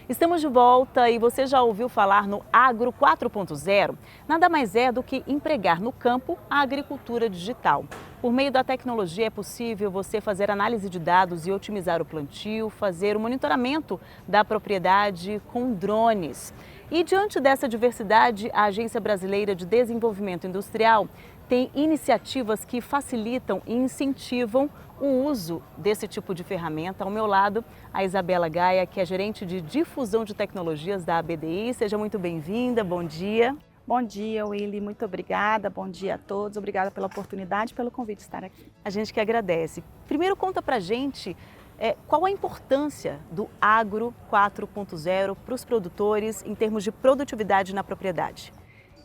Estamos de volta e você já ouviu falar no Agro 4.0? Nada mais é do que empregar no campo a agricultura digital. Por meio da tecnologia é possível você fazer análise de dados e otimizar o plantio, fazer o monitoramento da propriedade com drones. E diante dessa diversidade, a Agência Brasileira de Desenvolvimento Industrial tem iniciativas que facilitam e incentivam o uso desse tipo de ferramenta. Ao meu lado, a Isabela Gaia, que é gerente de difusão de tecnologias da ABDI. Seja muito bem-vinda, bom dia. Bom dia, Willy, muito obrigada, bom dia a todos, obrigada pela oportunidade e pelo convite de estar aqui. A gente que agradece. Primeiro conta pra gente qual a importância do Agro 4.0 para os produtores em termos de produtividade na propriedade.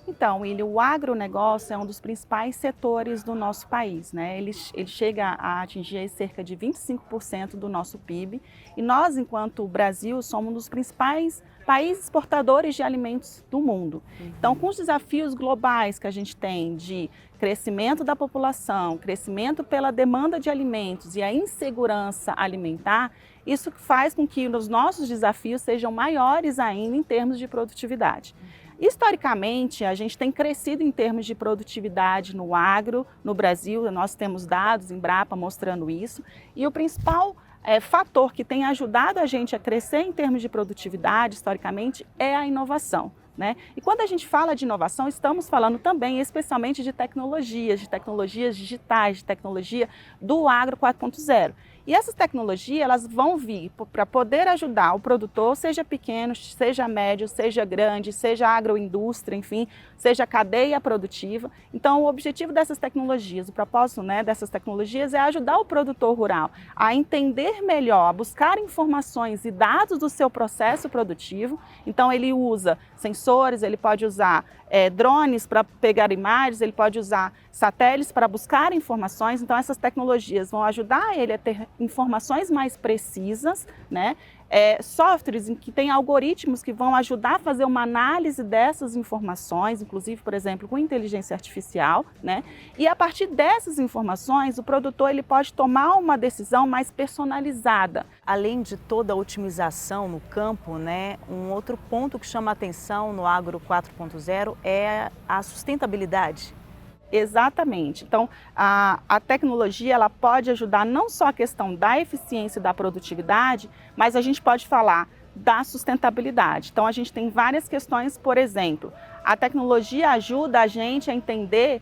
Então, Willy, o agronegócio é um dos principais setores do nosso país, né? Ele chega a atingir cerca de 25% do nosso PIB e nós, enquanto Brasil, somos um dos principais países exportadores de alimentos do mundo. Então, com os desafios globais que a gente tem de crescimento da população, crescimento pela demanda de alimentos e a insegurança alimentar, isso faz com que os nossos desafios sejam maiores ainda em termos de produtividade. Historicamente, a gente tem crescido em termos de produtividade no agro, no Brasil, nós temos dados, Embrapa mostrando isso, e o principal fator que tem ajudado a gente a crescer em termos de produtividade, historicamente, é a inovação, né? E quando a gente fala de inovação, estamos falando também especialmente de tecnologias digitais, de tecnologia do Agro 4.0. E essas tecnologias, elas vão vir para poder ajudar o produtor, seja pequeno, seja médio, seja grande, seja agroindústria, enfim, seja cadeia produtiva. Então, o objetivo dessas tecnologias, o propósito, né, dessas tecnologias é ajudar o produtor rural a entender melhor, a buscar informações e dados do seu processo produtivo. Então, ele usa sensores, ele pode usar drones para pegar imagens, ele pode usar satélites para buscar informações. Então, essas tecnologias vão ajudar ele a ter informações mais precisas, né? Softwares em que tem algoritmos que vão ajudar a fazer uma análise dessas informações, inclusive, por exemplo, com inteligência artificial, né? E a partir dessas informações, o produtor ele pode tomar uma decisão mais personalizada. Além de toda a otimização no campo, né, um outro ponto que chama a atenção no Agro 4.0 é a sustentabilidade. Exatamente. Então, a tecnologia ela pode ajudar não só a questão da eficiência e da produtividade, mas a gente pode falar da sustentabilidade. Então, a gente tem várias questões, por exemplo, a tecnologia ajuda a gente a entender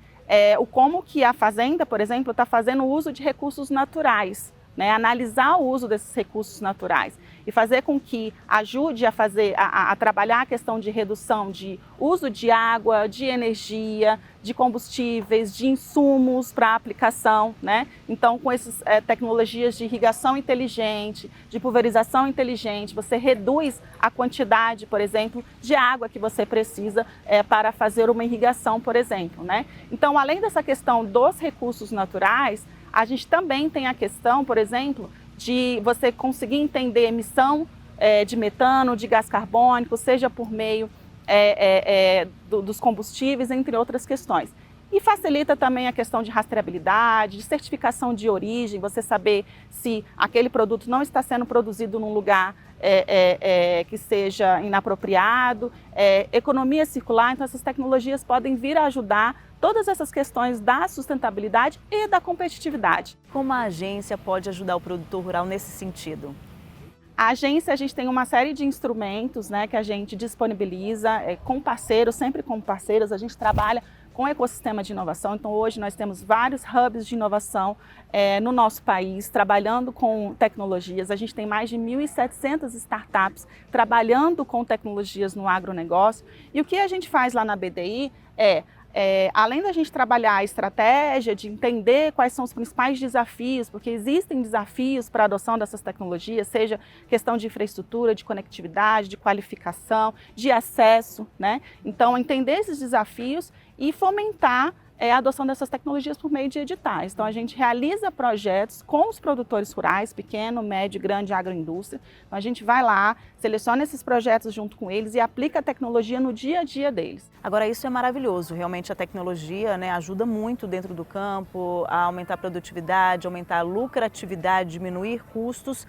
como que a fazenda, por exemplo, está fazendo uso de recursos naturais, né? Analisar o uso desses recursos naturais e fazer com que ajude a trabalhar a questão de redução de uso de água, de energia, de combustíveis, de insumos para aplicação, né? Então, com essas tecnologias de irrigação inteligente, de pulverização inteligente, você reduz a quantidade, por exemplo, de água que você precisa para fazer uma irrigação, por exemplo, né? Então, além dessa questão dos recursos naturais, a gente também tem a questão, por exemplo, de você conseguir entender emissão de metano, de gás carbônico, seja por meio dos combustíveis, entre outras questões. E facilita também a questão de rastreabilidade, de certificação de origem, você saber se aquele produto não está sendo produzido num lugar que seja inapropriado, economia circular. Então, essas tecnologias podem vir a ajudar todas essas questões da sustentabilidade e da competitividade. Como a agência pode ajudar o produtor rural nesse sentido? A agência, a gente tem uma série de instrumentos, né, que a gente disponibiliza com parceiros, sempre com parceiros, a gente trabalha com o ecossistema de inovação. Então, hoje nós temos vários hubs de inovação no nosso país, trabalhando com tecnologias. A gente tem mais de 1.700 startups trabalhando com tecnologias no agronegócio. E o que a gente faz lá na BDI além da gente trabalhar a estratégia, de entender quais são os principais desafios, porque existem desafios para a adoção dessas tecnologias, seja questão de infraestrutura, de conectividade, de qualificação, de acesso, né? Então, entender esses desafios e fomentar a adoção dessas tecnologias por meio de editais. Então, a gente realiza projetos com os produtores rurais, pequeno, médio, grande agroindústria. Então, a gente vai lá, seleciona esses projetos junto com eles e aplica a tecnologia no dia a dia deles. Agora, isso é maravilhoso. Realmente, a tecnologia, né, ajuda muito dentro do campo a aumentar a produtividade, aumentar a lucratividade, diminuir custos.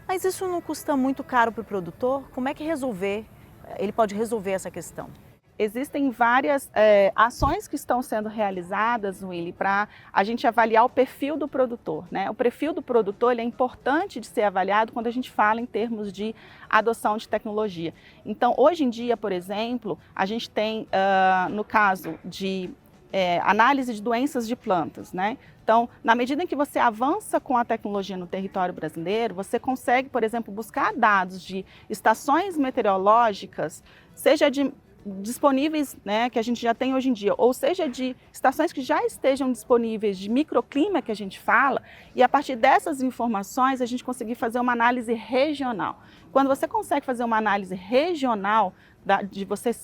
Mas isso não custa muito caro para o produtor? Como é que ele pode resolver essa questão? Existem várias ações que estão sendo realizadas, Willy, para a gente avaliar o perfil do produtor, né? O perfil do produtor ele é importante de ser avaliado quando a gente fala em termos de adoção de tecnologia. Então, hoje em dia, por exemplo, a gente tem, no caso de análise de doenças de plantas, né? Então, na medida em que você avança com a tecnologia no território brasileiro, você consegue, por exemplo, buscar dados de estações meteorológicas, seja disponíveis, né, que a gente já tem hoje em dia, ou seja, de estações que já estejam disponíveis de microclima que a gente fala, e a partir dessas informações a gente conseguir fazer uma análise regional. Quando você consegue fazer uma análise regional de você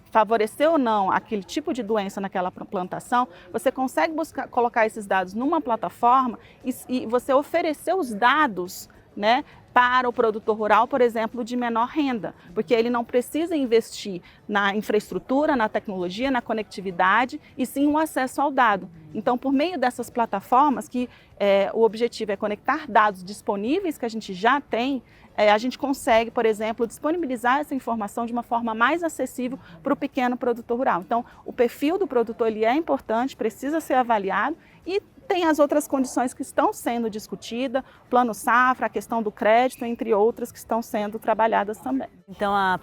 favorecer ou não aquele tipo de doença naquela plantação, você consegue colocar esses dados numa plataforma e você oferecer os dados, né, para o produtor rural, por exemplo, de menor renda, porque ele não precisa investir na infraestrutura, na tecnologia, na conectividade, e sim o acesso ao dado. Então, por meio dessas plataformas, que o objetivo é conectar dados disponíveis que a gente já tem, a gente consegue, por exemplo, disponibilizar essa informação de uma forma mais acessível para o pequeno produtor rural. Então, o perfil do produtor ele é importante, precisa ser avaliado e tem as outras condições que estão sendo discutidas, plano safra, a questão do crédito, entre outras que estão sendo trabalhadas também. Então a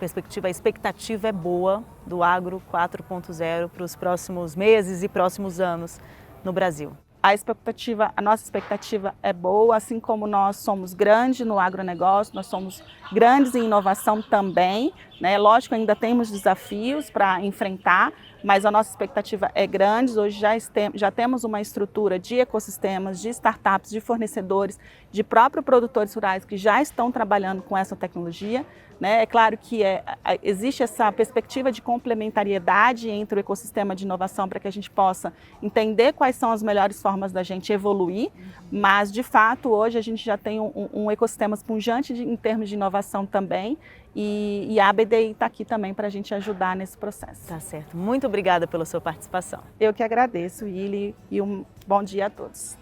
expectativa é boa do Agro 4.0 para os próximos meses e próximos anos no Brasil. A nossa expectativa é boa, assim como nós somos grandes no agronegócio, nós somos grandes em inovação também, né? Lógico, ainda temos desafios para enfrentar, mas a nossa expectativa é grande. Hoje já temos uma estrutura de ecossistemas, de startups, de fornecedores, de próprios produtores rurais que já estão trabalhando com essa tecnologia, né? É claro que existe essa perspectiva de complementariedade entre o ecossistema de inovação para que a gente possa entender quais são as melhores formas da gente evoluir, mas de fato hoje a gente já tem um ecossistema esponjante em termos de inovação também, e a ABDI está aqui também para a gente ajudar nesse processo. Tá certo. Muito obrigada pela sua participação. Eu que agradeço, Willy, e um bom dia a todos.